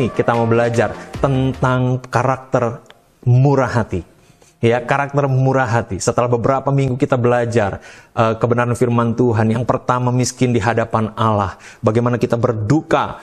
ini kita mau belajar tentang karakter murah hati. Ya, karakter murah hati. Setelah beberapa minggu kita belajar kebenaran firman Tuhan. Yang pertama, miskin di hadapan Allah. Bagaimana kita berduka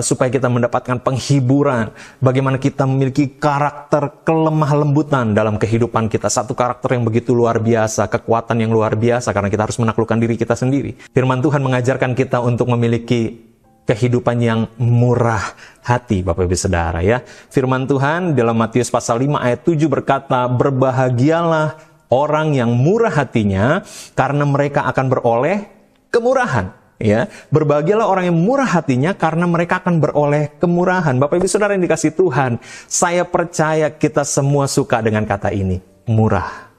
supaya kita mendapatkan penghiburan. Bagaimana kita memiliki karakter kelemah lembutan dalam kehidupan kita. Satu karakter yang begitu luar biasa, kekuatan yang luar biasa, karena kita harus menaklukkan diri kita sendiri. Firman Tuhan mengajarkan kita untuk memiliki kehidupan yang murah hati, Bapak Ibu Saudara ya. Firman Tuhan dalam Matius pasal 5 ayat 7 berkata, "Berbahagialah orang yang murah hatinya, karena mereka akan beroleh kemurahan." Ya, berbahagialah orang yang murah hatinya karena mereka akan beroleh kemurahan. Bapak Ibu Saudara yang dikasihi Tuhan, saya percaya kita semua suka dengan kata ini, murah.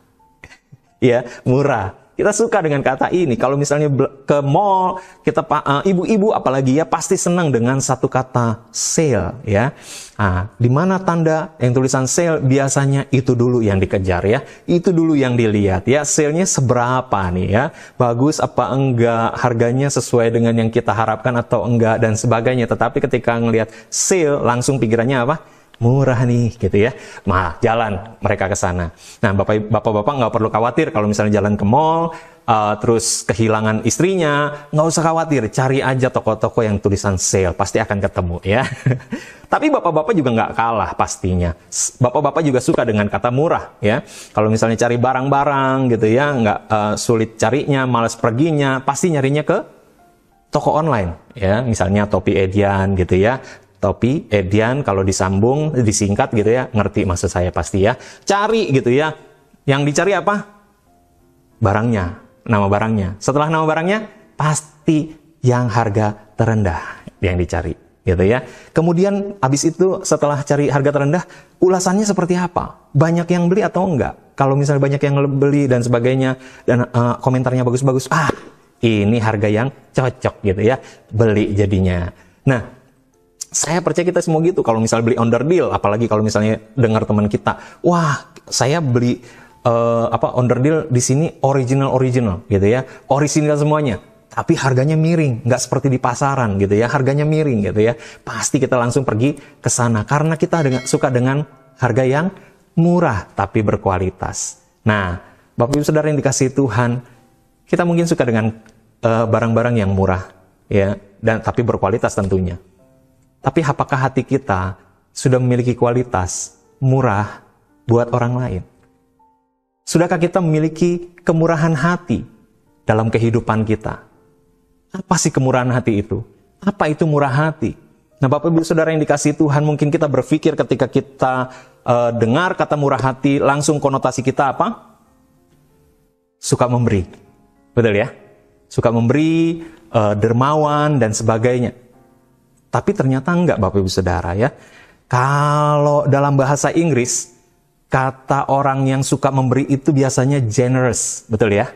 Ya, murah. Kita suka dengan kata ini. Kalau misalnya ke mall, kita ibu-ibu apalagi ya pasti senang dengan satu kata sale ya. Di mana tanda yang tulisan sale, biasanya itu dulu yang dikejar ya. Itu dulu yang dilihat ya. Sale-nya seberapa nih ya? Bagus apa enggak? Harganya sesuai dengan yang kita harapkan atau enggak dan sebagainya. Tetapi ketika ngelihat sale, langsung pikirannya apa? Murah nih gitu ya. Nah, jalan mereka ke sana. Nah, bapak-bapak nggak perlu khawatir kalau misalnya jalan ke mall terus kehilangan istrinya, nggak usah khawatir, cari aja toko-toko yang tulisan sale, pasti akan ketemu ya. Tapi bapak-bapak juga nggak kalah pastinya. Bapak-bapak juga suka dengan kata murah ya. Kalau misalnya cari barang-barang gitu ya, nggak sulit carinya, malas perginya, pasti nyarinya ke toko online ya. Misalnya Topi Edian gitu ya. Topi Edian kalau disambung, disingkat gitu ya, ngerti maksud saya pasti ya. Cari gitu ya. Yang dicari apa? Barangnya, nama barangnya. Setelah nama barangnya, pasti yang harga terendah yang dicari gitu ya. Kemudian habis itu setelah cari harga terendah, ulasannya seperti apa? Banyak yang beli atau enggak? Kalau misalnya banyak yang beli dan sebagainya, dan komentarnya bagus-bagus, ini harga yang cocok gitu ya, beli jadinya. Nah, saya percaya kita semua gitu. Kalau misalnya beli under deal, apalagi kalau misalnya dengar teman kita, wah, saya beli under deal di sini original gitu ya, original semuanya. Tapi harganya miring, nggak seperti di pasaran gitu ya, harganya miring gitu ya. Pasti kita langsung pergi ke sana karena kita suka dengan harga yang murah tapi berkualitas. Nah, Bapak Ibu Saudara yang dikasihi Tuhan, kita mungkin suka dengan barang-barang yang murah ya, dan tapi berkualitas tentunya. Tapi apakah hati kita sudah memiliki kualitas murah buat orang lain? Sudahkah kita memiliki kemurahan hati dalam kehidupan kita? Apa sih kemurahan hati itu? Apa itu murah hati? Nah, Bapak Ibu Saudara yang dikasihi Tuhan, mungkin kita berpikir ketika kita dengar kata murah hati, langsung konotasi kita apa? Suka memberi. Betul ya? Suka memberi, dermawan, dan sebagainya. Tapi ternyata enggak, Bapak Ibu Saudara ya. Kalau dalam bahasa Inggris, kata orang yang suka memberi itu biasanya generous. Betul ya?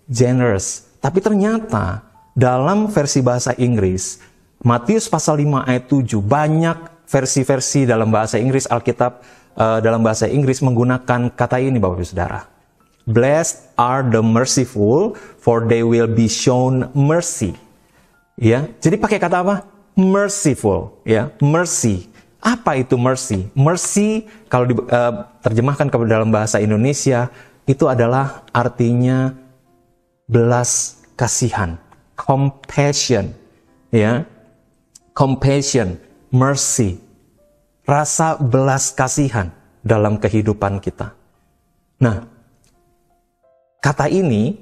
Generous. Tapi ternyata dalam versi bahasa Inggris, Matius pasal 5 ayat 7, banyak versi-versi dalam bahasa Inggris, Alkitab dalam bahasa Inggris menggunakan kata ini, Bapak Ibu Saudara. Blessed are the merciful, for they will be shown mercy. Ya, jadi pakai kata apa? Merciful, ya, mercy. Apa itu mercy? Mercy kalau diterjemahkan ke dalam bahasa Indonesia itu adalah artinya belas kasihan, compassion, ya, compassion, mercy, rasa belas kasihan dalam kehidupan kita. Nah, kata ini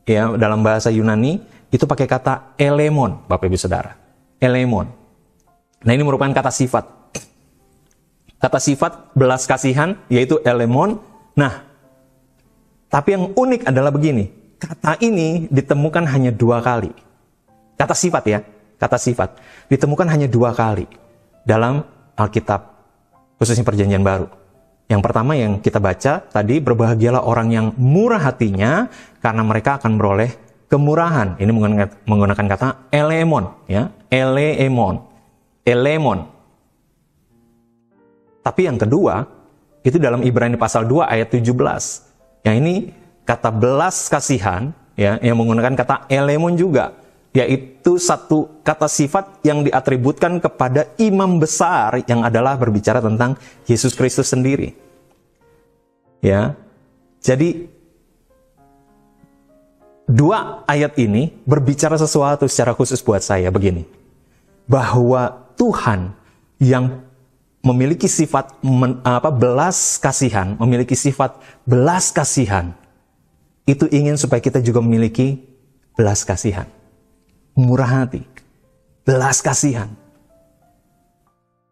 ya dalam bahasa Yunani itu pakai kata elemon, Bapak Ibu Saudara. Elemon. Nah, ini merupakan kata sifat. Kata sifat belas kasihan yaitu elemon. Nah, tapi yang unik adalah begini. Kata ini ditemukan hanya 2 kali. Kata sifat ya. Kata sifat ditemukan hanya 2 kali dalam Alkitab, khususnya Perjanjian Baru. Yang pertama yang kita baca tadi, berbahagialah orang yang murah hatinya karena mereka akan beroleh kemurahan. Ini menggunakan kata elemon ya. Elemon. Tapi yang kedua, itu dalam Ibrani pasal 2 ayat 17. Yang ini kata belas kasihan ya, yang menggunakan kata elemon juga. yaitu satu kata sifat yang diatributkan kepada imam besar yang adalah berbicara tentang Yesus Kristus sendiri. Ya. Jadi dua ayat ini berbicara sesuatu secara khusus buat saya begini. Bahwa Tuhan yang memiliki sifat belas kasihan, memiliki sifat belas kasihan, itu ingin supaya kita juga memiliki belas kasihan. Murah hati, belas kasihan.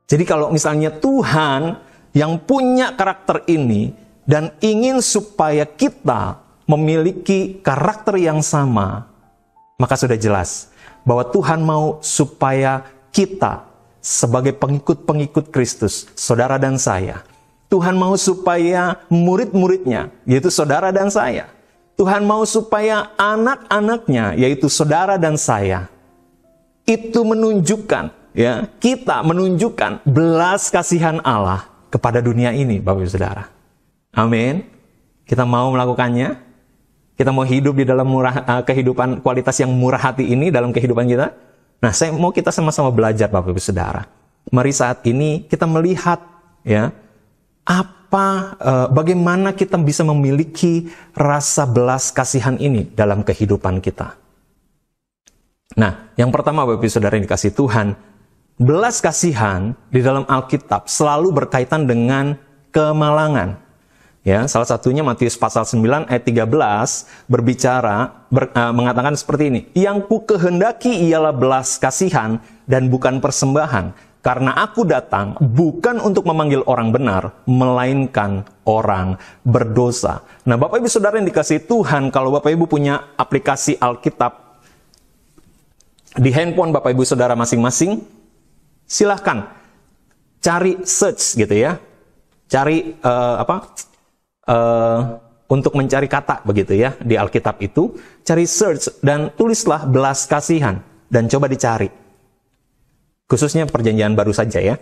Jadi kalau misalnya Tuhan yang punya karakter ini dan ingin supaya kita memiliki karakter yang sama, maka sudah jelas bahwa Tuhan mau supaya kita sebagai pengikut-pengikut Kristus, saudara dan saya, Tuhan mau supaya murid-muridnya, yaitu saudara dan saya, Tuhan mau supaya anak-anaknya, yaitu saudara dan saya, itu menunjukkan, ya, kita menunjukkan belas kasihan Allah kepada dunia ini, Bapak Ibu Saudara. Amin. Kita mau melakukannya. Kita mau hidup di dalam kehidupan kualitas yang murah hati ini dalam kehidupan kita. Nah, saya mau kita sama-sama belajar, Bapak Ibu Saudara. Mari saat ini kita melihat, ya, bagaimana kita bisa memiliki rasa belas kasihan ini dalam kehidupan kita. Nah, yang pertama Bapak Ibu Saudara yang dikasihi Tuhan, belas kasihan di dalam Alkitab selalu berkaitan dengan kemalangan. Ya, salah satunya Matius pasal 9 ayat 13 mengatakan seperti ini, "Yang ku kehendaki ialah belas kasihan dan bukan persembahan, karena aku datang bukan untuk memanggil orang benar, melainkan orang berdosa." Nah, Bapak Ibu Saudara yang dikasihi Tuhan, kalau Bapak Ibu punya aplikasi Alkitab di handphone Bapak Ibu Saudara masing-masing, silahkan cari search gitu ya. Cari untuk mencari kata begitu ya di Alkitab itu, cari search dan tulislah belas kasihan dan coba dicari. Khususnya perjanjian baru saja ya.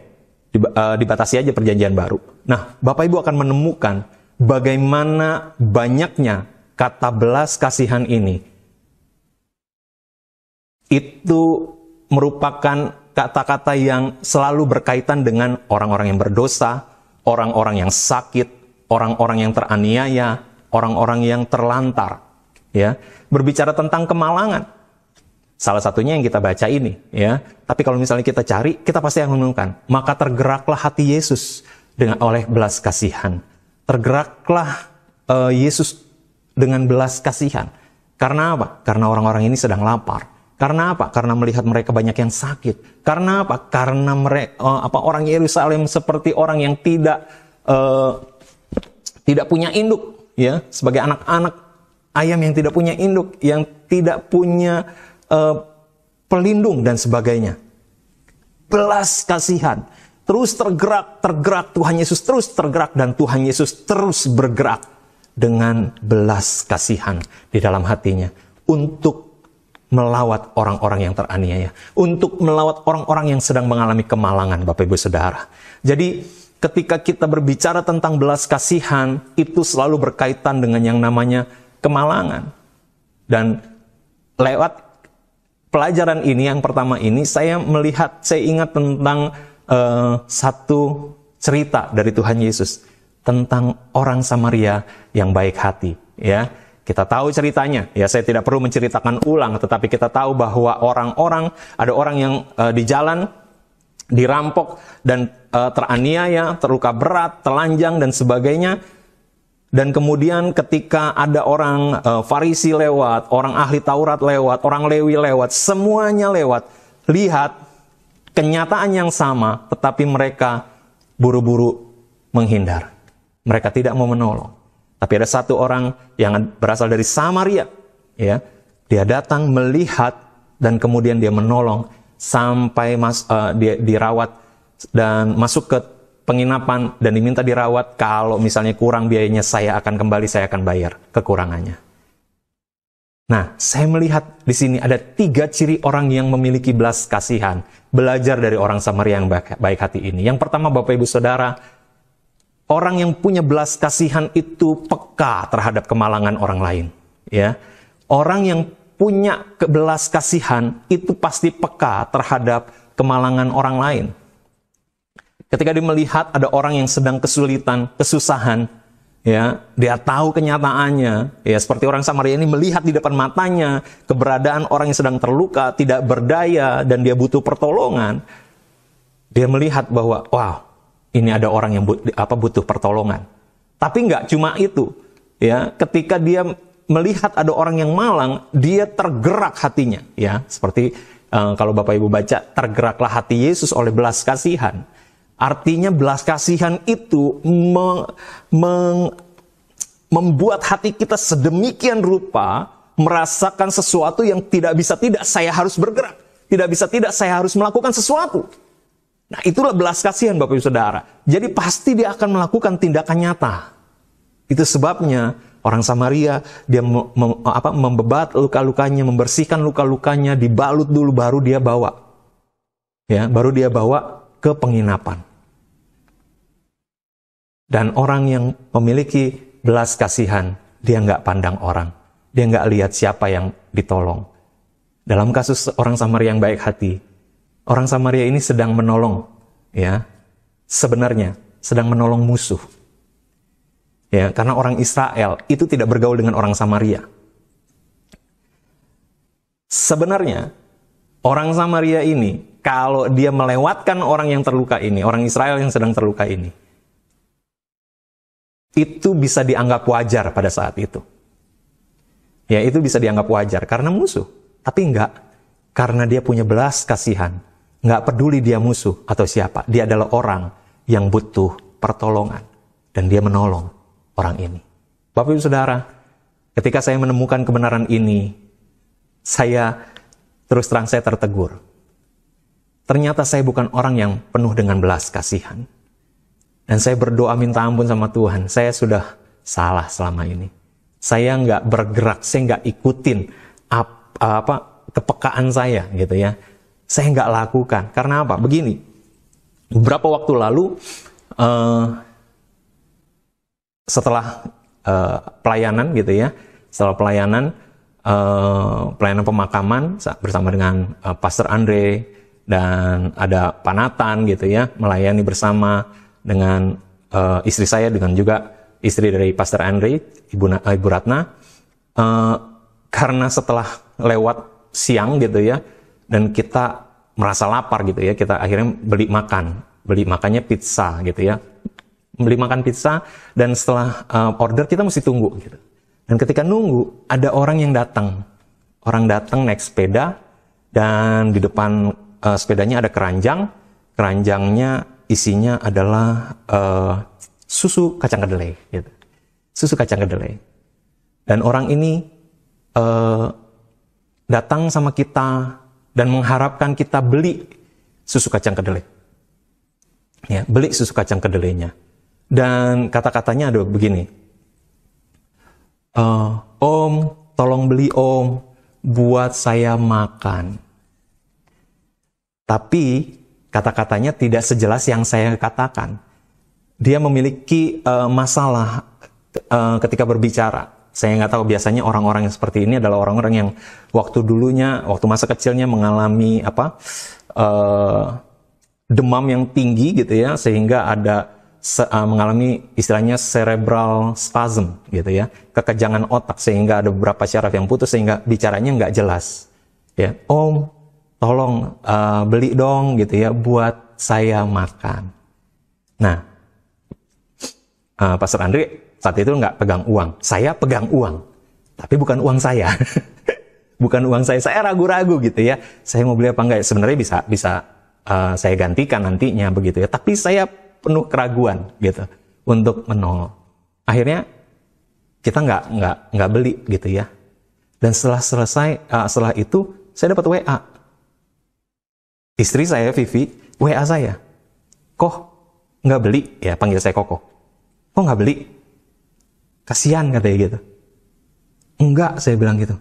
Dibatasi aja perjanjian baru. Nah, Bapak Ibu akan menemukan bagaimana banyaknya kata belas kasihan ini. Itu merupakan kata-kata yang selalu berkaitan dengan orang-orang yang berdosa, orang-orang yang sakit, orang-orang yang teraniaya, orang-orang yang terlantar. Ya, berbicara tentang kemalangan. Salah satunya yang kita baca ini, ya. Tapi kalau misalnya kita cari, kita pasti akan menemukan. Maka tergeraklah hati Yesus oleh belas kasihan. Tergeraklah Yesus dengan belas kasihan. Karena apa? Karena orang-orang ini sedang lapar. Karena apa? Karena melihat mereka banyak yang sakit. Karena apa? Karena orang Yerusalem seperti orang yang tidak punya induk, ya, sebagai anak-anak ayam yang tidak punya induk, yang tidak punya pelindung dan sebagainya. Belas kasihan, terus tergerak, Tuhan Yesus terus tergerak dan Tuhan Yesus terus bergerak dengan belas kasihan di dalam hatinya untuk melawat orang-orang yang teraniaya, untuk melawat orang-orang yang sedang mengalami kemalangan, Bapak Ibu Saudara. Jadi ketika kita berbicara tentang belas kasihan, itu selalu berkaitan dengan yang namanya kemalangan. Dan lewat pelajaran ini, yang pertama ini, saya ingat tentang satu cerita dari Tuhan Yesus tentang orang Samaria yang baik hati. Ya, kita tahu ceritanya. Ya, saya tidak perlu menceritakan ulang, tetapi kita tahu bahwa ada orang yang di jalan dirampok dan teraniaya, terluka berat, telanjang dan sebagainya. Dan kemudian ketika ada orang Farisi lewat, orang ahli Taurat lewat, orang Lewi lewat, semuanya lewat. Lihat kenyataan yang sama, tetapi mereka buru-buru menghindar. Mereka tidak mau menolong. Tapi ada satu orang yang berasal dari Samaria, ya, dia datang melihat dan kemudian dia menolong sampai dia dirawat dan masuk ke penginapan dan diminta dirawat. Kalau misalnya kurang biayanya, saya akan bayar kekurangannya. Nah, saya melihat di sini ada 3 ciri orang yang memiliki belas kasihan. Belajar dari orang Samaria yang baik hati ini. Yang pertama, Bapak Ibu Saudara, orang yang punya belas kasihan itu peka terhadap kemalangan orang lain. Ya, orang yang punya belas kasihan itu pasti peka terhadap kemalangan orang lain. Ketika dia melihat ada orang yang sedang kesulitan, kesusahan, ya, dia tahu kenyataannya, ya, seperti orang Samaria ini melihat di depan matanya keberadaan orang yang sedang terluka, tidak berdaya, dan dia butuh pertolongan. Dia melihat bahwa, wow, ini ada orang yang butuh pertolongan. Tapi nggak cuma itu, ya, ketika dia melihat ada orang yang malang, dia tergerak hatinya, ya, seperti kalau Bapak Ibu baca, tergeraklah hati Yesus oleh belas kasihan. Artinya belas kasihan itu membuat hati kita sedemikian rupa merasakan sesuatu yang tidak bisa tidak saya harus bergerak. Tidak bisa tidak saya harus melakukan sesuatu. Nah, itulah belas kasihan Bapak Ibu Saudara. Jadi pasti dia akan melakukan tindakan nyata. Itu sebabnya orang Samaria dia membebat luka-lukanya, membersihkan luka-lukanya, dibalut dulu baru dia bawa. Ya, baru dia bawa ke penginapan. Dan orang yang memiliki belas kasihan, dia nggak pandang orang. Dia nggak lihat siapa yang ditolong. Dalam kasus orang Samaria yang baik hati, orang Samaria ini sedang menolong, ya, sebenarnya sedang menolong musuh. Ya, karena orang Israel itu tidak bergaul dengan orang Samaria. Sebenarnya, orang Samaria ini, kalau dia melewatkan orang yang terluka ini, orang Israel yang sedang terluka ini, itu bisa dianggap wajar pada saat itu. Ya, itu bisa dianggap wajar karena musuh. Tapi enggak, karena dia punya belas kasihan. Enggak peduli dia musuh atau siapa. Dia adalah orang yang butuh pertolongan. Dan dia menolong orang ini. Bapak Ibu Saudara, ketika saya menemukan kebenaran ini, saya terus terang saya tertegur. Ternyata saya bukan orang yang penuh dengan belas kasihan. Dan saya berdoa minta ampun sama Tuhan. Saya sudah salah selama ini. Saya nggak bergerak, saya nggak ikutin kepekaan saya, gitu ya. Saya nggak lakukan. Karena apa? Begini. Beberapa waktu lalu, setelah pelayanan, gitu ya, setelah pelayanan pemakaman bersama dengan Pastor Andre dan ada Pak Nathan, gitu ya, melayani bersama dengan istri saya, dengan juga istri dari Pastor Andre, Ibu Ratna, karena setelah lewat siang, gitu ya, dan kita merasa lapar, gitu ya, kita akhirnya beli makannya pizza, gitu ya, beli makan pizza, dan setelah order kita mesti tunggu, gitu. Dan ketika nunggu, ada orang datang naik sepeda, dan di depan sepedanya ada keranjangnya isinya adalah susu kacang kedelai, gitu. Susu kacang kedelai. Dan orang ini datang sama kita dan mengharapkan kita beli susu kacang kedelai. Ya, beli susu kacang kedelainya. Dan kata-katanya ada begini. Om, tolong beli om, buat saya makan. Tapi kata-katanya tidak sejelas yang saya katakan. Dia memiliki masalah ketika berbicara. Saya nggak tahu, biasanya orang-orang yang seperti ini adalah orang-orang yang waktu masa kecilnya mengalami demam yang tinggi, gitu ya, sehingga ada mengalami istilahnya cerebral spasm, gitu ya, kekejangan otak, sehingga ada beberapa syaraf yang putus sehingga bicaranya nggak jelas. Ya, om, tolong beli dong, gitu ya, buat saya makan. Nah, Pastor Andre saat itu nggak pegang uang. Saya pegang uang, tapi bukan uang saya. Bukan uang saya. Saya ragu-ragu, gitu ya. Saya mau beli apa enggak? Sebenarnya bisa saya gantikan nantinya, begitu ya. Tapi saya penuh keraguan, gitu, untuk menolong. Akhirnya kita nggak beli, gitu ya. Dan setelah itu saya dapat WA. Istri saya, Vivi, WA saya. Kok nggak beli? Ya, panggil saya Koko. Kok nggak beli? Kasihan, katanya gitu. Enggak, saya bilang gitu.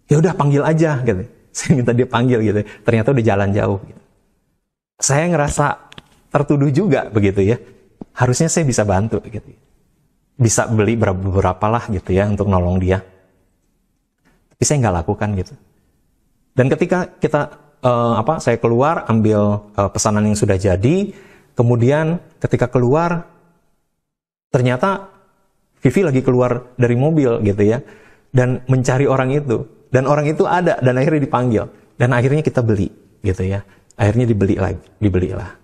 Ya udah, panggil aja, gitu. Saya minta dia panggil, gitu. Ternyata udah jalan jauh, gitu. Saya ngerasa tertuduh juga, begitu ya. Harusnya saya bisa bantu, gitu. Bisa beli beberapa lah, gitu ya, untuk nolong dia. Tapi saya nggak lakukan gitu. Dan ketika saya keluar ambil pesanan yang sudah jadi, kemudian ketika keluar ternyata Vivi lagi keluar dari mobil gitu ya, dan mencari orang itu, dan orang itu ada, dan akhirnya dipanggil, dan akhirnya kita beli gitu ya, akhirnya dibelilah.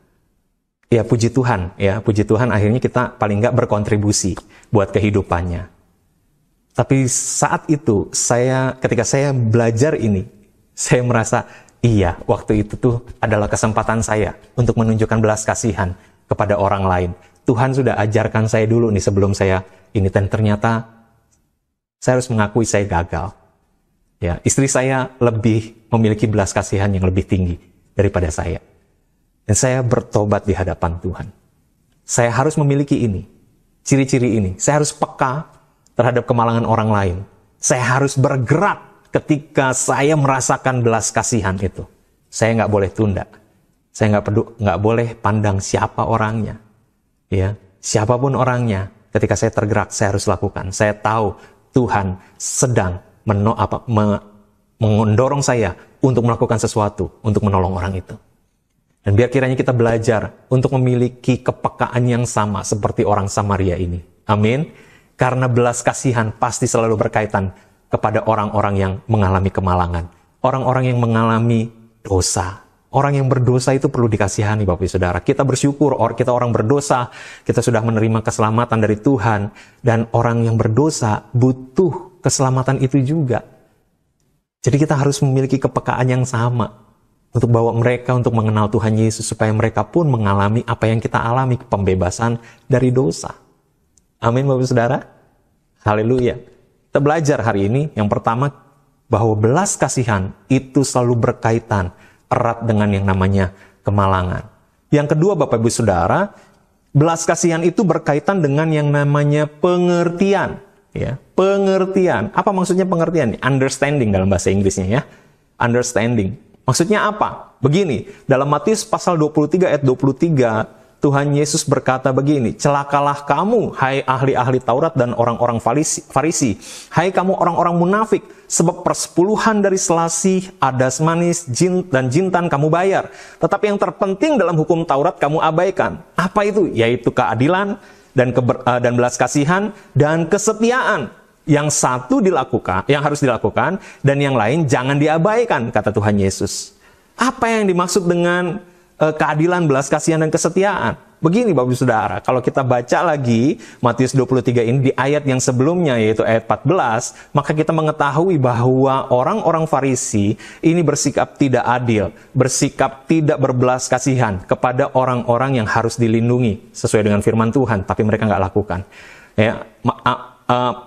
Ya puji Tuhan akhirnya kita paling nggak berkontribusi buat kehidupannya. Tapi saat itu ketika saya belajar ini, saya merasa iya, waktu itu tuh adalah kesempatan saya untuk menunjukkan belas kasihan kepada orang lain. Tuhan sudah ajarkan saya dulu nih sebelum saya ini, dan ternyata saya harus mengakui saya gagal. Ya, istri saya lebih memiliki belas kasihan yang lebih tinggi daripada saya. Dan saya bertobat di hadapan Tuhan. Saya harus memiliki ini, ciri-ciri ini. Saya harus peka terhadap kemalangan orang lain. Saya harus bergerak ketika saya merasakan belas kasihan itu. Saya nggak boleh tunda. Saya nggak boleh pandang siapa orangnya. Ya, siapapun orangnya, ketika saya tergerak, saya harus lakukan. Saya tahu Tuhan sedang mendorong saya untuk melakukan sesuatu, untuk menolong orang itu. Dan biar kiranya kita belajar untuk memiliki kepekaan yang sama seperti orang Samaria ini. Amin. Karena belas kasihan pasti selalu berkaitan kepada orang-orang yang mengalami kemalangan. Orang-orang yang mengalami dosa. Orang yang berdosa itu perlu dikasihani, Bapak Ibu Saudara. Kita bersyukur, kita orang berdosa, kita sudah menerima keselamatan dari Tuhan. Dan orang yang berdosa butuh keselamatan itu juga. Jadi kita harus memiliki kepekaan yang sama untuk bawa mereka untuk mengenal Tuhan Yesus, supaya mereka pun mengalami apa yang kita alami, pembebasan dari dosa. Amin, Bapak Ibu Saudara. Haleluya. Kita belajar hari ini, yang pertama, bahwa belas kasihan itu selalu berkaitan erat dengan yang namanya kemalangan. Yang kedua, Bapak Ibu Saudara, belas kasihan itu berkaitan dengan yang namanya pengertian. Ya, pengertian. Apa maksudnya pengertian? Understanding dalam bahasa Inggrisnya ya. Understanding. Maksudnya apa? Begini, dalam Matius pasal 23 ayat 23, Tuhan Yesus berkata begini, celakalah kamu, hai ahli-ahli Taurat dan orang-orang Farisi. Hai kamu orang-orang munafik, sebab persepuluhan dari selasih, adas manis, dan jintan kamu bayar. Tetapi yang terpenting dalam hukum Taurat kamu abaikan. Apa itu? Yaitu keadilan dan belas kasihan dan kesetiaan. Yang satu dilakukan, yang harus dilakukan, dan yang lain jangan diabaikan, kata Tuhan Yesus. Apa yang dimaksud dengan keadilan, belas kasihan, dan kesetiaan? Begini Bapak Ibu Saudara, kalau kita baca lagi Matius 23 ini di ayat yang sebelumnya, yaitu ayat 14, maka kita mengetahui bahwa orang-orang Farisi ini bersikap tidak adil, bersikap tidak berbelas kasihan kepada orang-orang yang harus dilindungi sesuai dengan firman Tuhan, tapi mereka nggak lakukan. Ya,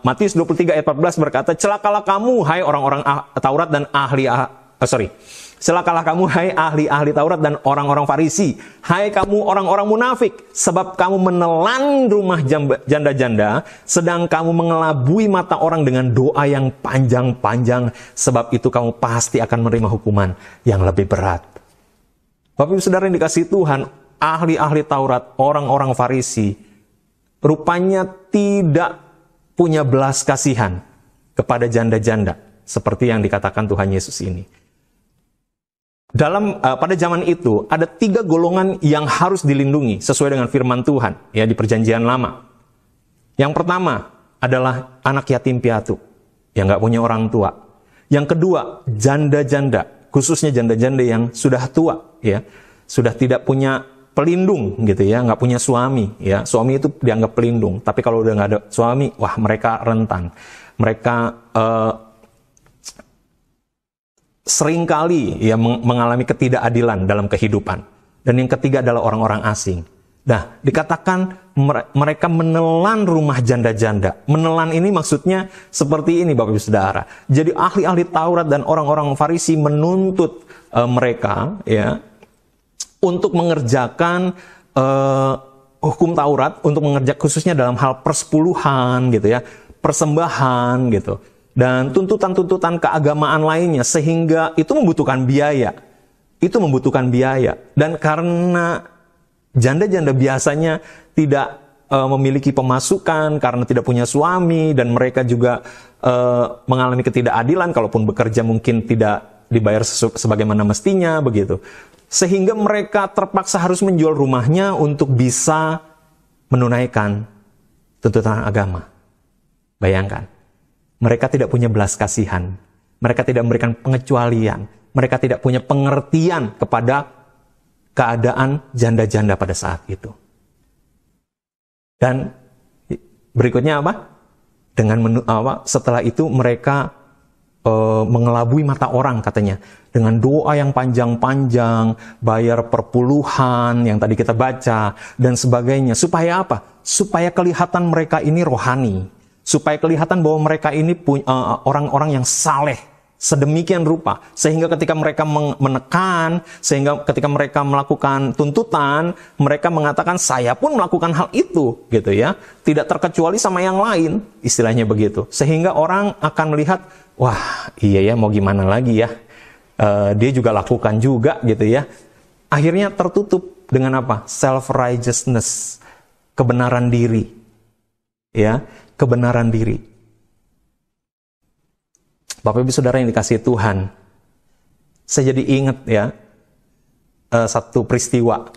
Matius 23 ayat 14 berkata, celakalah kamu hai orang-orang Taurat dan celakalah kamu hai ahli-ahli Taurat dan orang-orang Farisi, hai kamu orang-orang munafik, sebab kamu menelan rumah janda-janda, sedang kamu mengelabui mata orang dengan doa yang panjang-panjang, sebab itu kamu pasti akan menerima hukuman yang lebih berat. Bapak Ibu Saudara yang dikasihi Tuhan, ahli-ahli Taurat, orang-orang Farisi, rupanya tidak punya belas kasihan kepada janda-janda, seperti yang dikatakan Tuhan Yesus ini. Pada zaman itu ada 3 golongan yang harus dilindungi sesuai dengan firman Tuhan ya di Perjanjian Lama. Yang pertama adalah anak yatim piatu yang nggak punya orang tua. Yang kedua, janda-janda, khususnya janda-janda yang sudah tua ya, sudah tidak punya pelindung gitu ya, nggak punya suami ya. Suami itu dianggap pelindung, tapi kalau udah nggak ada suami, wah mereka rentan. Mereka seringkali ya mengalami ketidakadilan dalam kehidupan. Dan yang ketiga adalah orang-orang asing. Nah, dikatakan mereka menelan rumah janda-janda. Menelan ini maksudnya seperti ini Bapak Ibu Saudara. Jadi ahli-ahli Taurat dan orang-orang Farisi menuntut mereka ya untuk mengerjakan hukum Taurat, untuk mengerjakan khususnya dalam hal persepuluhan gitu ya, persembahan gitu. Dan tuntutan-tuntutan keagamaan lainnya, sehingga itu membutuhkan biaya. Itu membutuhkan biaya. Dan karena janda-janda biasanya tidak memiliki pemasukan karena tidak punya suami, dan mereka juga mengalami ketidakadilan, kalaupun bekerja mungkin tidak dibayar sebagaimana mestinya begitu. Sehingga mereka terpaksa harus menjual rumahnya untuk bisa menunaikan tuntutan agama. Bayangkan, mereka tidak punya belas kasihan, mereka tidak memberikan pengecualian, mereka tidak punya pengertian kepada keadaan janda-janda pada saat itu. Dan berikutnya apa? Setelah itu mereka mengelabui mata orang katanya. Dengan doa yang panjang-panjang, bayar perpuluhan yang tadi kita baca, dan sebagainya. Supaya apa? Supaya kelihatan mereka ini rohani. Supaya kelihatan bahwa mereka ini orang-orang yang saleh. Sedemikian rupa, sehingga ketika mereka menekan, sehingga ketika mereka melakukan tuntutan, mereka mengatakan saya pun melakukan hal itu, gitu ya, tidak terkecuali sama yang lain, istilahnya begitu. Sehingga orang akan melihat, wah iya ya, mau gimana lagi ya, dia juga lakukan juga, gitu ya. Akhirnya tertutup dengan apa? Self-righteousness, kebenaran diri, ya, kebenaran diri. Bapak Ibu Saudara yang dikasihi Tuhan, saya jadi ingat ya, satu peristiwa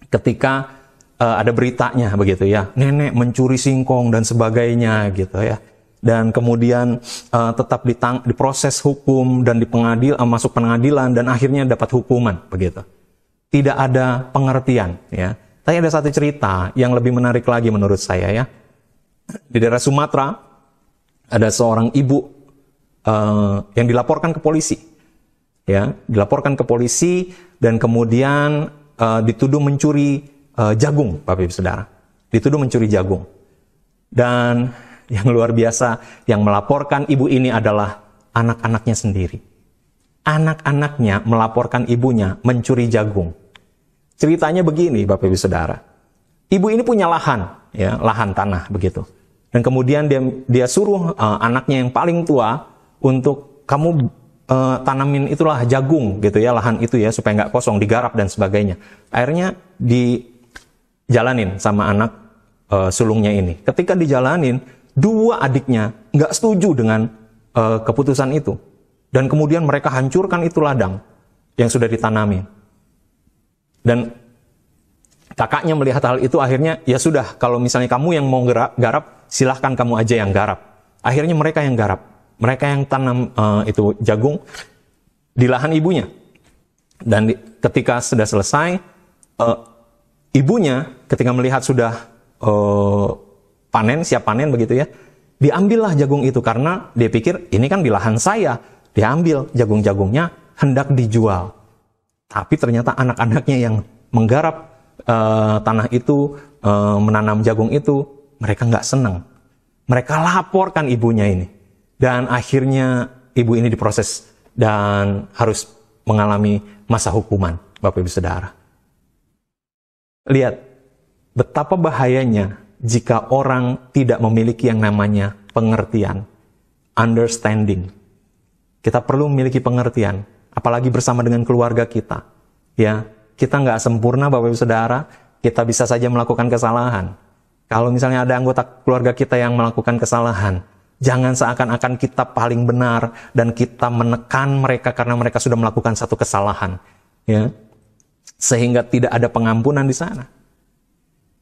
ketika ada beritanya begitu ya, nenek mencuri singkong dan sebagainya gitu ya, dan kemudian tetap diproses hukum dan masuk pengadilan dan akhirnya dapat hukuman begitu. Tidak ada pengertian ya. Tapi ada satu cerita yang lebih menarik lagi menurut saya ya. Di daerah Sumatera ada seorang ibu yang dilaporkan ke polisi, ya, dilaporkan ke polisi dan kemudian dituduh mencuri jagung, Bapak Ibu Saudara, dituduh mencuri jagung. Dan yang luar biasa, yang melaporkan ibu ini adalah anak-anaknya sendiri. Anak-anaknya melaporkan ibunya mencuri jagung. Ceritanya begini, Bapak Ibu Saudara, ibu ini punya lahan, ya, lahan tanah begitu. Dan kemudian dia suruh anaknya yang paling tua untuk kamu tanamin itulah jagung gitu ya, lahan itu ya, supaya nggak kosong, digarap dan sebagainya. Akhirnya dijalanin sama anak sulungnya ini. Ketika dijalanin, dua adiknya nggak setuju dengan keputusan itu. Dan kemudian mereka hancurkan itu ladang yang sudah ditanamin. Dan kakaknya melihat hal itu, akhirnya ya sudah, kalau misalnya kamu yang mau garap, silahkan kamu aja yang garap. Akhirnya mereka yang garap, mereka yang tanam itu jagung di lahan ibunya. Dan ketika sudah selesai, ibunya ketika melihat sudah siap panen begitu ya, diambillah jagung itu karena dia pikir ini kan di lahan saya. Diambil jagung-jagungnya hendak dijual. Tapi ternyata anak-anaknya yang menggarap tanah itu, menanam jagung itu, mereka nggak senang. Mereka laporkan ibunya ini. Dan akhirnya ibu ini diproses dan harus mengalami masa hukuman, Bapak Ibu Saudara. Lihat, betapa bahayanya jika orang tidak memiliki yang namanya pengertian, understanding. Kita perlu memiliki pengertian, apalagi bersama dengan keluarga kita. Ya, kita nggak sempurna, Bapak Ibu Saudara. Kita bisa saja melakukan kesalahan. Kalau misalnya ada anggota keluarga kita yang melakukan kesalahan, jangan seakan-akan kita paling benar dan kita menekan mereka karena mereka sudah melakukan satu kesalahan, ya, sehingga tidak ada pengampunan di sana.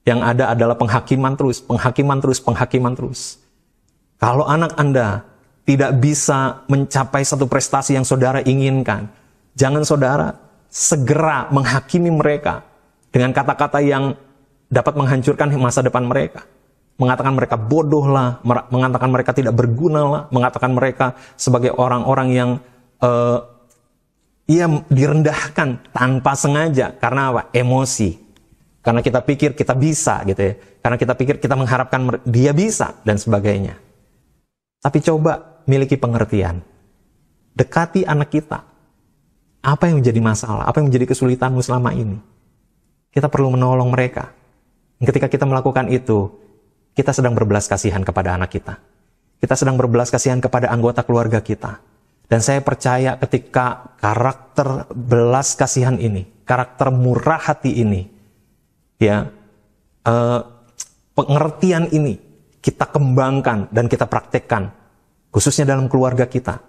Yang ada adalah penghakiman terus, penghakiman terus, penghakiman terus. Kalau anak Anda tidak bisa mencapai satu prestasi yang saudara inginkan, jangan saudara segera menghakimi mereka dengan kata-kata yang dapat menghancurkan masa depan mereka. Mengatakan mereka bodoh lah, mengatakan mereka tidak berguna lah, mengatakan mereka sebagai orang-orang yang direndahkan tanpa sengaja. Karena apa? Emosi. Karena kita pikir kita bisa gitu ya. Karena kita pikir kita mengharapkan dia bisa dan sebagainya. Tapi coba miliki pengertian. Dekati anak kita. Apa yang menjadi masalah? Apa yang menjadi kesulitanmu selama ini? Kita perlu menolong mereka. Ketika kita melakukan itu, kita sedang berbelas kasihan kepada anak kita. Kita sedang berbelas kasihan kepada anggota keluarga kita. Dan saya percaya ketika karakter belas kasihan ini, karakter murah hati ini, ya, pengertian ini kita kembangkan dan kita praktekkan, khususnya dalam keluarga kita,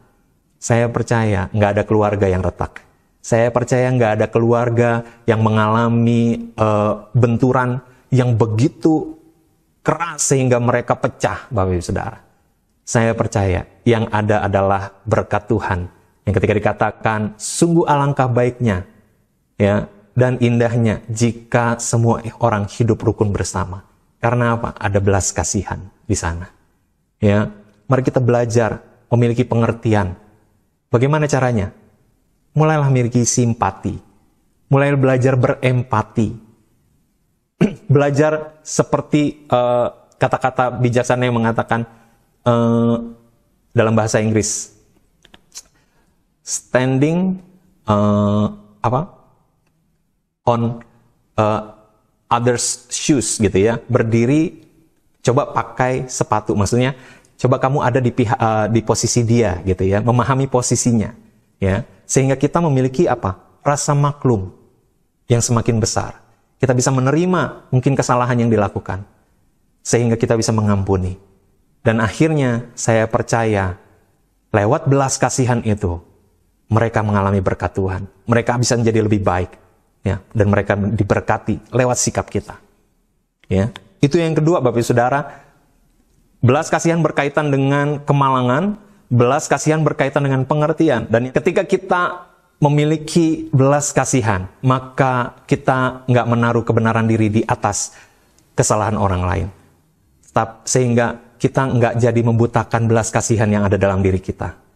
saya percaya nggak ada keluarga yang retak. Saya percaya nggak ada keluarga yang mengalami benturan yang begitu keras sehingga mereka pecah, Bapak Ibu Saudara. Saya percaya yang ada adalah berkat Tuhan. Yang ketika dikatakan, sungguh alangkah baiknya ya dan indahnya jika semua orang hidup rukun bersama. Karena apa? Ada belas kasihan di sana. Ya, mari kita belajar memiliki pengertian. Bagaimana caranya? Mulailah memiliki simpati. Mulai belajar berempati. Belajar seperti kata-kata bijaksana yang mengatakan dalam bahasa Inggris, standing on others' shoes gitu ya, berdiri, coba pakai sepatu, maksudnya coba kamu ada di posisi dia gitu ya, memahami posisinya ya, sehingga kita memiliki rasa maklum yang semakin besar. Kita bisa menerima mungkin kesalahan yang dilakukan, sehingga kita bisa mengampuni. Dan akhirnya saya percaya lewat belas kasihan itu mereka mengalami berkat Tuhan, mereka bisa menjadi lebih baik. Ya, dan mereka diberkati lewat sikap kita. Ya, itu yang kedua, Bapak Ibu Saudara. Belas kasihan berkaitan dengan kemalangan, belas kasihan berkaitan dengan pengertian. Dan ketika kita memiliki belas kasihan, maka kita nggak menaruh kebenaran diri di atas kesalahan orang lain. Sehingga kita nggak jadi membutakan belas kasihan yang ada dalam diri kita.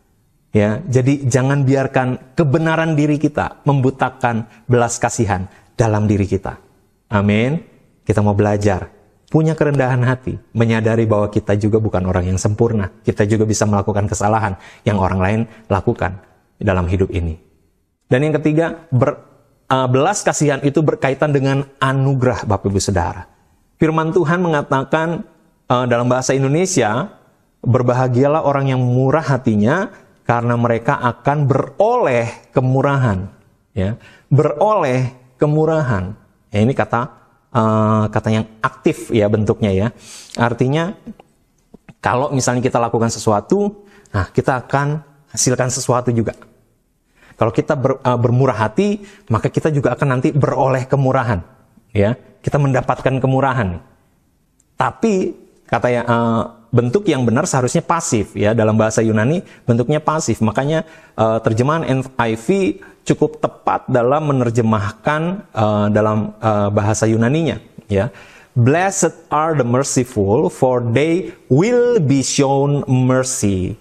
Ya, jadi jangan biarkan kebenaran diri kita membutakan belas kasihan dalam diri kita. Amin. Kita mau belajar, punya kerendahan hati, menyadari bahwa kita juga bukan orang yang sempurna. Kita juga bisa melakukan kesalahan yang orang lain lakukan dalam hidup ini. Dan yang ketiga, belas kasihan itu berkaitan dengan anugerah, Bapak Ibu Saudara. Firman Tuhan mengatakan dalam bahasa Indonesia, berbahagialah orang yang murah hatinya, karena mereka akan beroleh kemurahan, ya, beroleh kemurahan. Ya, ini kata yang aktif ya bentuknya ya. Artinya kalau misalnya kita lakukan sesuatu, nah kita akan hasilkan sesuatu juga. Kalau kita bermurah hati, maka kita juga akan nanti beroleh kemurahan, ya. Kita mendapatkan kemurahan. Tapi bentuk yang benar seharusnya pasif ya, dalam bahasa Yunani bentuknya pasif. Makanya terjemahan NIV cukup tepat dalam menerjemahkan dalam bahasa Yunaninya ya. Blessed are the merciful, for they will be shown mercy.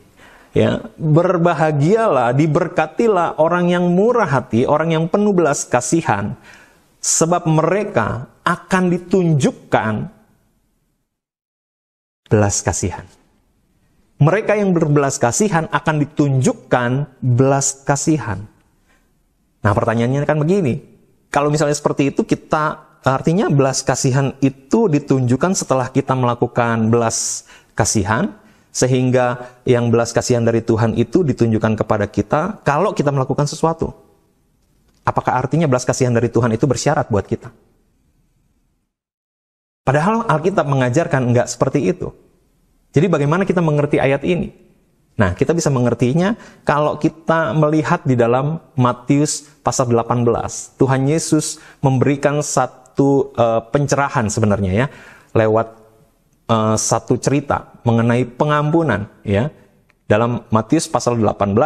Ya, berbahagialah, diberkatilah orang yang murah hati, orang yang penuh belas kasihan, sebab mereka akan ditunjukkan belas kasihan. Mereka yang berbelas kasihan akan ditunjukkan belas kasihan. Nah, pertanyaannya kan begini. Kalau misalnya seperti itu, artinya belas kasihan itu ditunjukkan setelah kita melakukan belas kasihan, sehingga yang belas kasihan dari Tuhan itu ditunjukkan kepada kita kalau kita melakukan sesuatu. Apakah artinya belas kasihan dari Tuhan itu bersyarat buat kita? Padahal Alkitab mengajarkan enggak seperti itu. Jadi bagaimana kita mengerti ayat ini? Nah, kita bisa mengertinya kalau kita melihat di dalam Matius pasal 18. Tuhan Yesus memberikan satu pencerahan sebenarnya ya, lewat satu cerita mengenai pengampunan ya. Dalam Matius pasal 18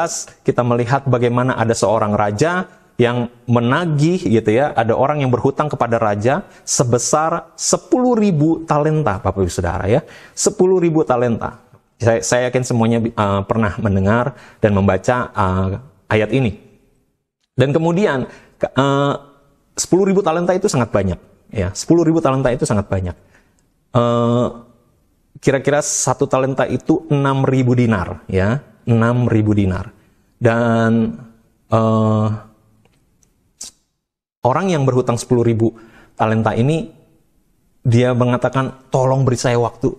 kita melihat bagaimana ada seorang raja yang menagih gitu ya, ada orang yang berhutang kepada raja sebesar 10.000 talenta, Bapak Ibu Saudara ya. 10.000 talenta. Saya yakin semuanya pernah mendengar dan membaca ayat ini. Dan kemudian 10.000 talenta itu sangat banyak ya. 10.000 talenta itu sangat banyak. Kira-kira satu talenta itu 6.000 dinar ya, 6.000 dinar. Dan orang yang berhutang 10.000 talenta ini, dia mengatakan, tolong beri saya waktu.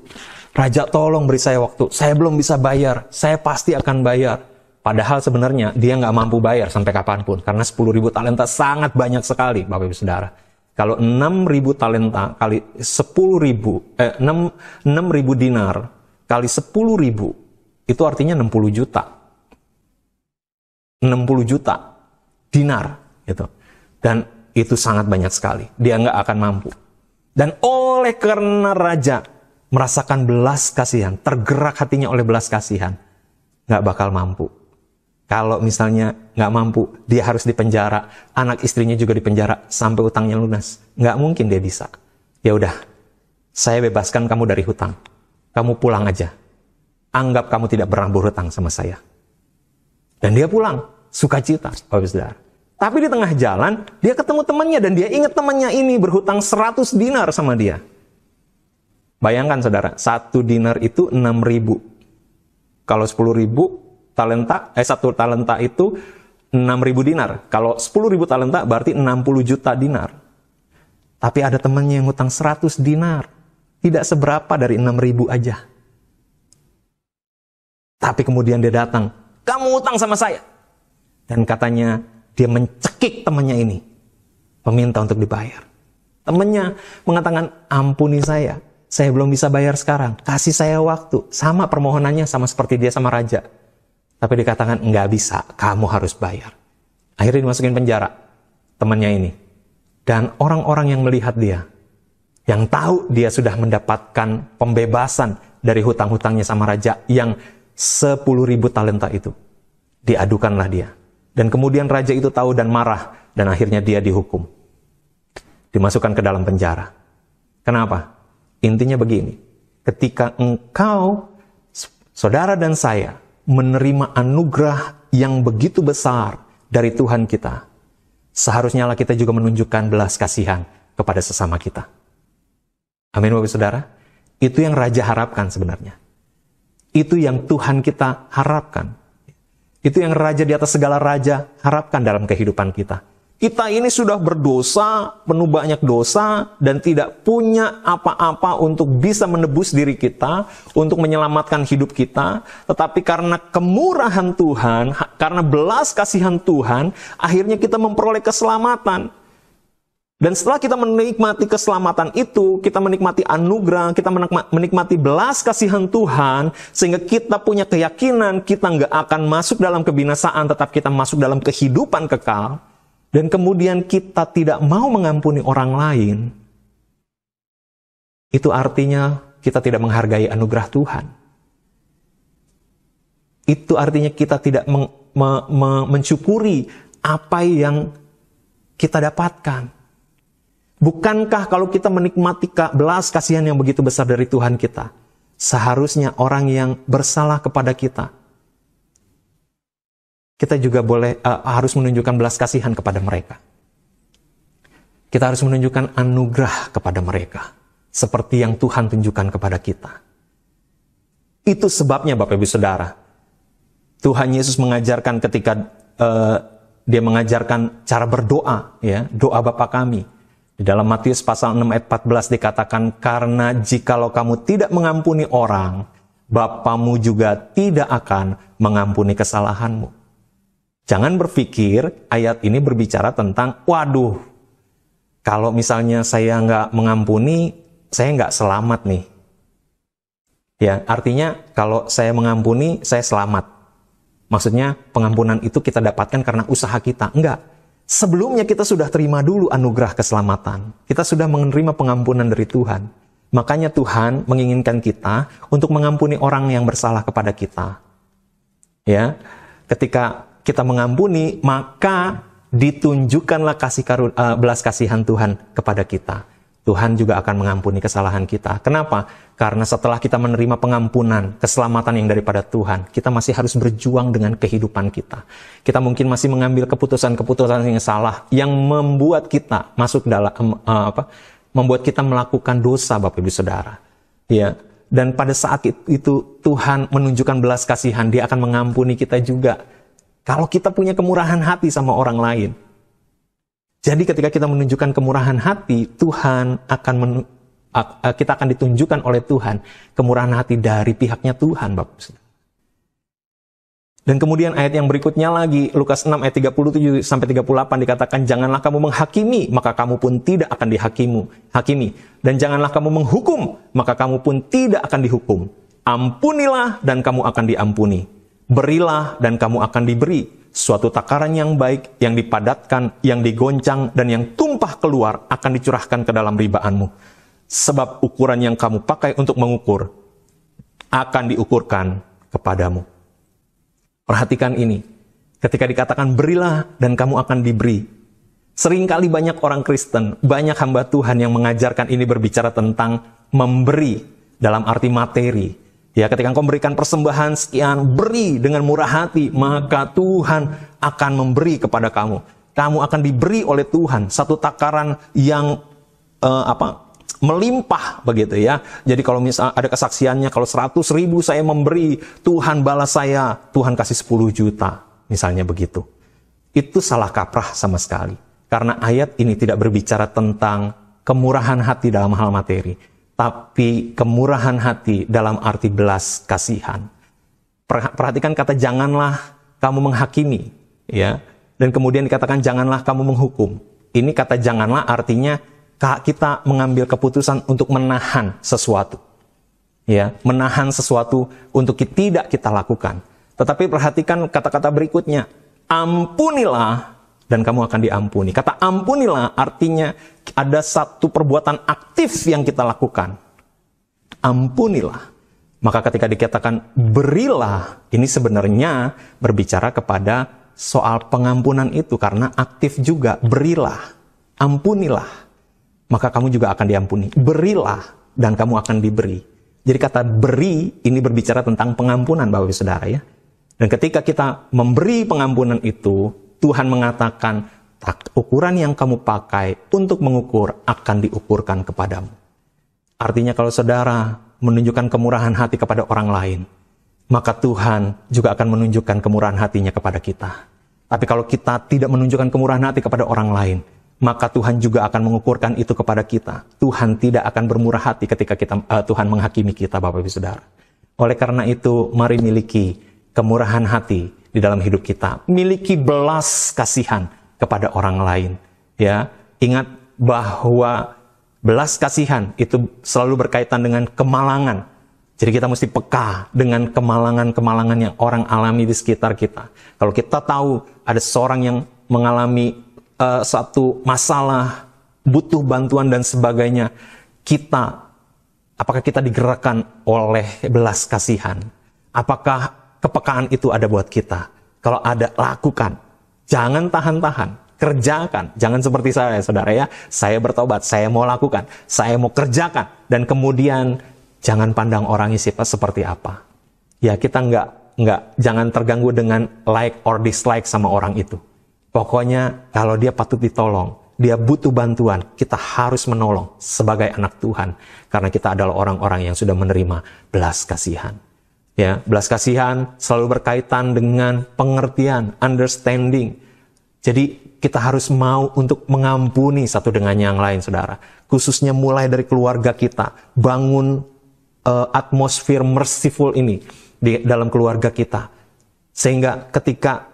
Raja, tolong beri saya waktu. Saya belum bisa bayar. Saya pasti akan bayar. Padahal sebenarnya dia nggak mampu bayar sampai kapanpun. Karena 10.000 talenta sangat banyak sekali, Bapak Ibu Saudara. Kalau 6.000 talenta kali 10.000, 6.000 dinar kali 10.000, itu artinya 60 juta. 60 juta dinar. Gitu. Dan itu sangat banyak sekali. Dia nggak akan mampu. Dan oleh karena raja merasakan belas kasihan, tergerak hatinya oleh belas kasihan, nggak bakal mampu. Kalau misalnya nggak mampu, dia harus dipenjara, anak istrinya juga dipenjara sampai utangnya lunas. Nggak mungkin dia bisa. Ya udah, saya bebaskan kamu dari hutang. Kamu pulang aja. Anggap kamu tidak pernah berhutang sama saya. Dan dia pulang, sukacita, Bapak Saudara. Tapi di tengah jalan, dia ketemu temannya dan dia ingat temannya ini berhutang 100 dinar sama dia. Bayangkan saudara, 1 dinar itu 6.000. Kalau 10.000 talenta, 1 talenta itu 6.000 dinar. Kalau 10.000 talenta berarti 60 juta dinar. Tapi ada temannya yang hutang 100 dinar. Tidak seberapa dari 6.000 aja. Tapi kemudian dia datang, kamu hutang sama saya. Dan katanya dia mencekik temannya ini, meminta untuk dibayar. Temannya mengatakan, ampuni saya belum bisa bayar sekarang, kasih saya waktu. Sama permohonannya sama seperti dia sama raja. Tapi dikatakan, nggak bisa, kamu harus bayar. Akhirnya dimasukin penjara, temannya ini. Dan orang-orang yang melihat dia, yang tahu dia sudah mendapatkan pembebasan dari hutang-hutangnya sama raja, yang 10.000 talenta itu. Diadukanlah dia. Dan kemudian raja itu tahu dan marah, dan akhirnya dia dihukum. Dimasukkan ke dalam penjara. Kenapa? Intinya begini, ketika engkau, saudara dan saya, menerima anugerah yang begitu besar dari Tuhan kita, seharusnya kita juga menunjukkan belas kasihan kepada sesama kita. Amin, Bapak Saudara. Itu yang raja harapkan sebenarnya. Itu yang Tuhan kita harapkan. Itu yang raja di atas segala raja harapkan dalam kehidupan kita. Kita ini sudah berdosa, penuh banyak dosa, dan tidak punya apa-apa untuk bisa menebus diri kita, untuk menyelamatkan hidup kita. Tetapi karena kemurahan Tuhan, karena belas kasihan Tuhan, akhirnya kita memperoleh keselamatan. Dan setelah kita menikmati keselamatan itu, kita menikmati anugerah, kita menikmati belas kasihan Tuhan, sehingga kita punya keyakinan kita nggak akan masuk dalam kebinasaan, tetap kita masuk dalam kehidupan kekal. Dan kemudian kita tidak mau mengampuni orang lain, itu artinya kita tidak menghargai anugerah Tuhan. Itu artinya kita tidak mensyukuri apa yang kita dapatkan. Bukankah kalau kita menikmati belas kasihan yang begitu besar dari Tuhan kita, seharusnya orang yang bersalah kepada kita juga harus menunjukkan belas kasihan kepada mereka. Kita harus menunjukkan anugerah kepada mereka, seperti yang Tuhan tunjukkan kepada kita. Itu sebabnya Bapak Ibu Saudara, Tuhan Yesus mengajarkan ketika dia mengajarkan cara berdoa, ya, doa Bapa kami. Di dalam Matius pasal 6 ayat 14 dikatakan, karena jikalau kamu tidak mengampuni orang, Bapamu juga tidak akan mengampuni kesalahanmu. Jangan berpikir ayat ini berbicara tentang, waduh, kalau misalnya saya nggak mengampuni, saya nggak selamat nih. Ya, artinya kalau saya mengampuni, saya selamat. Maksudnya pengampunan itu kita dapatkan karena usaha kita. Enggak. Sebelumnya kita sudah terima dulu anugerah keselamatan. Kita sudah menerima pengampunan dari Tuhan. Makanya Tuhan menginginkan kita untuk mengampuni orang yang bersalah kepada kita. Ya, ketika kita mengampuni, maka ditunjukkanlah belas kasihan Tuhan kepada kita. Tuhan juga akan mengampuni kesalahan kita. Kenapa? Karena setelah kita menerima pengampunan, keselamatan yang daripada Tuhan, kita masih harus berjuang dengan kehidupan kita. Kita mungkin masih mengambil keputusan-keputusan yang salah, yang membuat kita masuk dalam membuat kita melakukan dosa, Bapak Ibu Saudara. Ya. Dan pada saat itu Tuhan menunjukkan belas kasihan, Dia akan mengampuni kita juga. Kalau kita punya kemurahan hati sama orang lain. Jadi ketika kita menunjukkan kemurahan hati, kita akan ditunjukkan oleh Tuhan kemurahan hati dari pihaknya Tuhan, Bapak. Dan kemudian ayat yang berikutnya lagi, Lukas 6 ayat 37 sampai 38 dikatakan, janganlah kamu menghakimi, maka kamu pun tidak akan hakimi. Dan janganlah kamu menghukum, maka kamu pun tidak akan dihukum. Ampunilah dan kamu akan diampuni. Berilah dan kamu akan diberi. Suatu takaran yang baik, yang dipadatkan, yang digoncang, dan yang tumpah keluar akan dicurahkan ke dalam ribaanmu. Sebab ukuran yang kamu pakai untuk mengukur akan diukurkan kepadamu. Perhatikan ini, ketika dikatakan berilah dan kamu akan diberi. Seringkali banyak orang Kristen, banyak hamba Tuhan yang mengajarkan ini berbicara tentang memberi dalam arti materi. Ya, ketika engkau memberikan persembahan sekian, beri dengan murah hati, maka Tuhan akan memberi kepada kamu. Kamu akan diberi oleh Tuhan satu takaran yang melimpah begitu ya. Jadi kalau misalnya ada kesaksiannya, kalau 100.000 saya memberi, Tuhan balas saya, Tuhan kasih 10 juta. Misalnya begitu. Itu salah kaprah sama sekali. Karena ayat ini tidak berbicara tentang kemurahan hati dalam hal materi, tapi kemurahan hati dalam arti belas kasihan. Perhatikan kata janganlah kamu menghakimi, ya. Dan kemudian dikatakan janganlah kamu menghukum. Ini kata janganlah artinya kita mengambil keputusan untuk menahan sesuatu. Ya, menahan sesuatu untuk tidak kita lakukan. Tetapi perhatikan kata-kata berikutnya. Ampunilah dan kamu akan diampuni. Kata ampunilah artinya ada satu perbuatan aktif yang kita lakukan. Ampunilah. Maka ketika dikatakan berilah, ini sebenarnya berbicara kepada soal pengampunan itu. Karena aktif juga, berilah, ampunilah. Maka kamu juga akan diampuni. Berilah dan kamu akan diberi. Jadi kata beri ini berbicara tentang pengampunan Bapak Ibu Saudara ya. Dan ketika kita memberi pengampunan itu, Tuhan mengatakan ukuran yang kamu pakai untuk mengukur akan diukurkan kepadamu. Artinya kalau saudara menunjukkan kemurahan hati kepada orang lain, maka Tuhan juga akan menunjukkan kemurahan hatinya kepada kita. Tapi kalau kita tidak menunjukkan kemurahan hati kepada orang lain, maka Tuhan juga akan mengukurkan itu kepada kita. Tuhan tidak akan bermurah hati ketika Tuhan menghakimi kita, Bapak Ibu Saudara. Oleh karena itu, mari miliki kemurahan hati di dalam hidup kita. Miliki belas kasihan kepada orang lain. Ya, ingat bahwa belas kasihan itu selalu berkaitan dengan kemalangan. Jadi kita mesti peka dengan kemalangan-kemalangan yang orang alami di sekitar kita. Kalau kita tahu ada seorang yang mengalami satu masalah, butuh bantuan dan sebagainya, apakah kita digerakkan oleh belas kasihan? Apakah kepekaan itu ada buat kita? Kalau ada, lakukan. Jangan tahan-tahan, kerjakan. Jangan seperti saya, saudara ya. Saya bertobat, saya mau lakukan, saya mau kerjakan. Dan kemudian jangan pandang orangnya seperti apa. Ya, kita jangan terganggu dengan like or dislike sama orang itu. Pokoknya kalau dia patut ditolong, dia butuh bantuan, kita harus menolong sebagai anak Tuhan. Karena kita adalah orang-orang yang sudah menerima belas kasihan. Ya, belas kasihan selalu berkaitan dengan pengertian, understanding. Jadi kita harus mau untuk mengampuni satu dengan yang lain, saudara. Khususnya mulai dari keluarga kita. Bangun atmosfer merciful ini di dalam keluarga kita. Sehingga ketika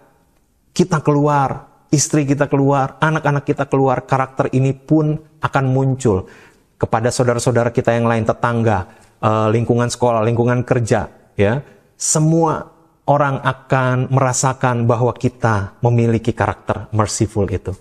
kita keluar, istri kita keluar, anak-anak kita keluar, karakter ini pun akan muncul kepada saudara-saudara kita yang lain, tetangga, lingkungan sekolah, lingkungan kerja, ya. Semua orang akan merasakan bahwa kita memiliki karakter merciful itu.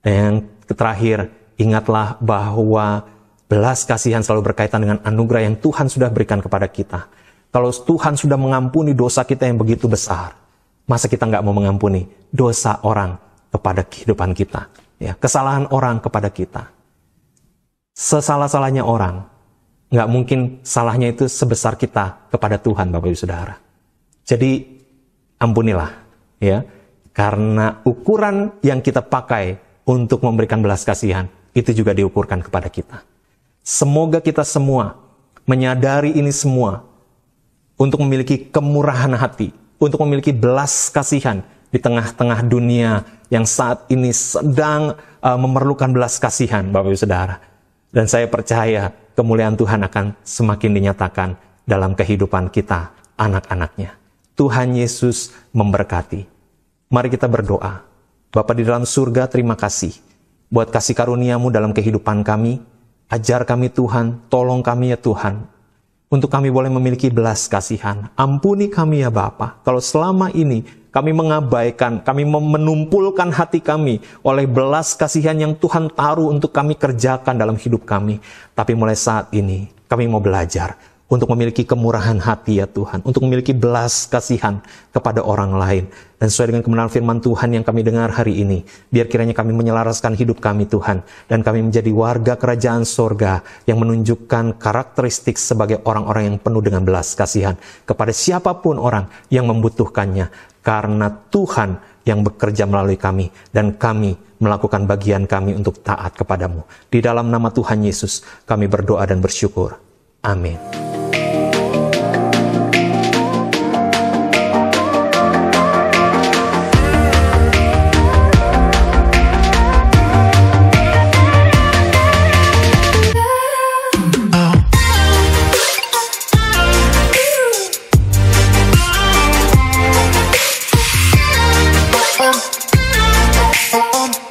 Dan yang terakhir, ingatlah bahwa belas kasihan selalu berkaitan dengan anugerah yang Tuhan sudah berikan kepada kita. Kalau Tuhan sudah mengampuni dosa kita yang begitu besar, masa kita nggak mau mengampuni dosa orang kepada kehidupan kita, ya, kesalahan orang kepada kita. Sesalah-salahnya orang, nggak mungkin salahnya itu sebesar kita kepada Tuhan, Bapak Ibu Saudara. Jadi ampunilah, ya, karena ukuran yang kita pakai untuk memberikan belas kasihan itu juga diukurkan kepada kita. Semoga kita semua menyadari ini semua untuk memiliki kemurahan hati, untuk memiliki belas kasihan di tengah-tengah dunia yang saat ini sedang memerlukan belas kasihan, Bapak Ibu Saudara. Dan saya percaya kemuliaan Tuhan akan semakin dinyatakan dalam kehidupan kita, anak-anaknya. Tuhan Yesus memberkati. Mari kita berdoa. Bapa di dalam surga, terima kasih buat kasih karunia-Mu dalam kehidupan kami. Ajar kami Tuhan, tolong kami ya Tuhan, untuk kami boleh memiliki belas kasihan. Ampuni kami ya Bapa, kalau selama ini kami mengabaikan, kami menumpulkan hati kami oleh belas kasihan yang Tuhan taruh untuk kami kerjakan dalam hidup kami. Tapi mulai saat ini, kami mau belajar untuk memiliki kemurahan hati ya Tuhan, untuk memiliki belas kasihan kepada orang lain. Dan sesuai dengan kebenaran firman Tuhan yang kami dengar hari ini, biar kiranya kami menyelaraskan hidup kami Tuhan, dan kami menjadi warga kerajaan sorga yang menunjukkan karakteristik sebagai orang-orang yang penuh dengan belas kasihan kepada siapapun orang yang membutuhkannya, karena Tuhan yang bekerja melalui kami, dan kami melakukan bagian kami untuk taat kepadamu. Di dalam nama Tuhan Yesus, kami berdoa dan bersyukur. Amin. Oh.